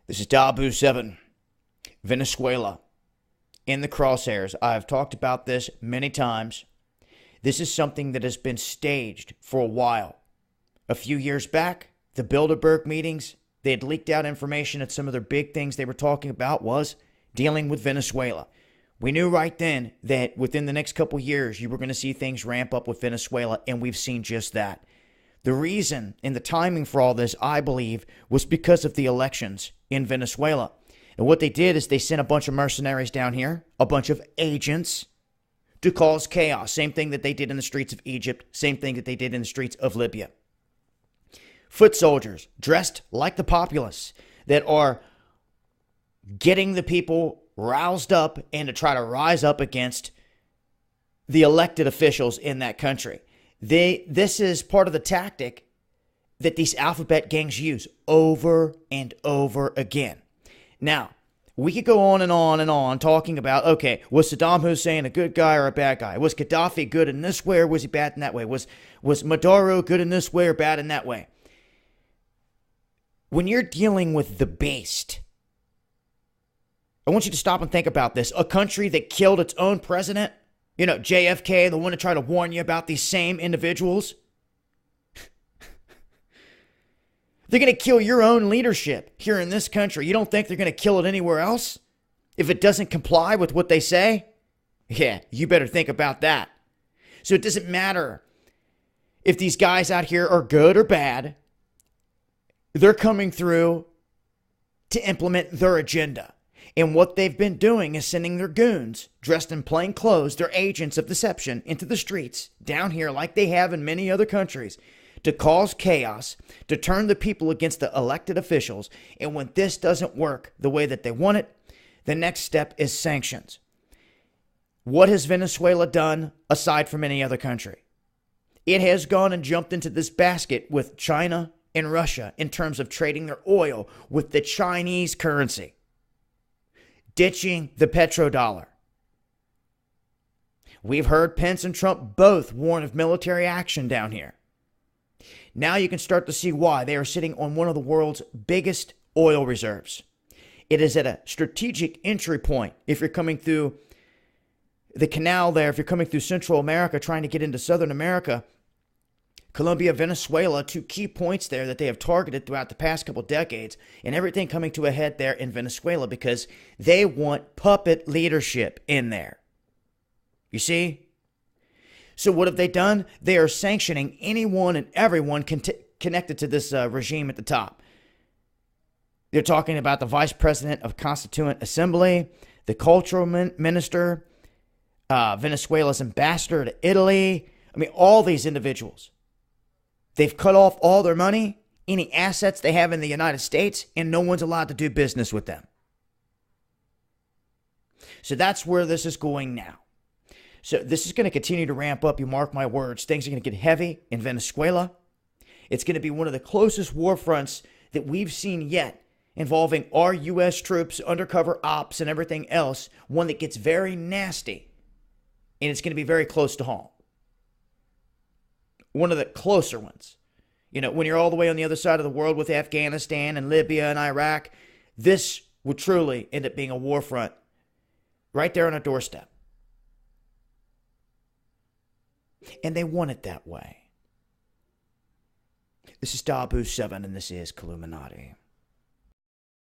This is Dabu 7. Venezuela in the crosshairs. I've talked about this many times. This is something that has been staged for a while. A few years back, the Bilderberg meetings, they had leaked out information that some of their big things they were talking about was dealing with Venezuela. We knew right then that within the next couple years, you were going to see things ramp up with Venezuela, and we've seen just that. The reason and the timing for all this, I believe, was because of the elections in Venezuela. And what they did is they sent a bunch of mercenaries down here, a bunch of agents, to cause chaos. Same thing that they did in the streets of Egypt, same thing that they did in the streets of Libya. Foot soldiers dressed like the populace that are getting the people roused up and to try to rise up against the elected officials in that country. This is part of the tactic that these alphabet gangs use over and over again. Now, we could go on and on and on talking about, okay, was Saddam Hussein a good guy or a bad guy? Was Gaddafi good in this way or was he bad in that way? Was Maduro good in this way or bad in that way? When you're dealing with the beast, I want you to stop and think about this. A country that killed its own president, JFK, the one to try to warn you about these same individuals. They're going to kill your own leadership here in this country. You don't think they're going to kill it anywhere else? If it doesn't comply with what they say? Yeah, you better think about that. So it doesn't matter if these guys out here are good or bad. They're coming through to implement their agenda. And what they've been doing is sending their goons, dressed in plain clothes, their agents of deception, into the streets down here like they have in many other countries to cause chaos, to turn the people against the elected officials. And when this doesn't work the way that they want it, the next step is sanctions. What has Venezuela done aside from any other country? It has gone and jumped into this basket with China and Russia in terms of trading their oil with the Chinese currency, ditching the petrodollar. We've heard Pence and Trump both warn of military action down here. Now you can start to see why. They are sitting on one of the world's biggest oil reserves. It is at a strategic entry point. If you're coming through the canal there, if you're coming through Central America, trying to get into Southern America, Colombia, Venezuela, two key points there that they have targeted throughout the past couple decades, and everything coming to a head there in Venezuela because they want puppet leadership in there. You see? So what have they done? They are sanctioning anyone and everyone connected to this regime at the top. They're talking about the vice president of Constituent Assembly, the cultural minister, Venezuela's ambassador to Italy. I mean, all these individuals. They've cut off all their money, any assets they have in the United States, and no one's allowed to do business with them. So that's where this is going now. So this is going to continue to ramp up. You mark my words. Things are going to get heavy in Venezuela. It's going to be one of the closest war fronts that we've seen yet, involving our U.S. troops, undercover ops, and everything else. One that gets very nasty, and it's going to be very close to home. One of the closer ones. When you're all the way on the other side of the world with Afghanistan and Libya and Iraq, this would truly end up being a war front right there on our doorstep. And they want it that way. This is Dabu 7, and this is Illuminati.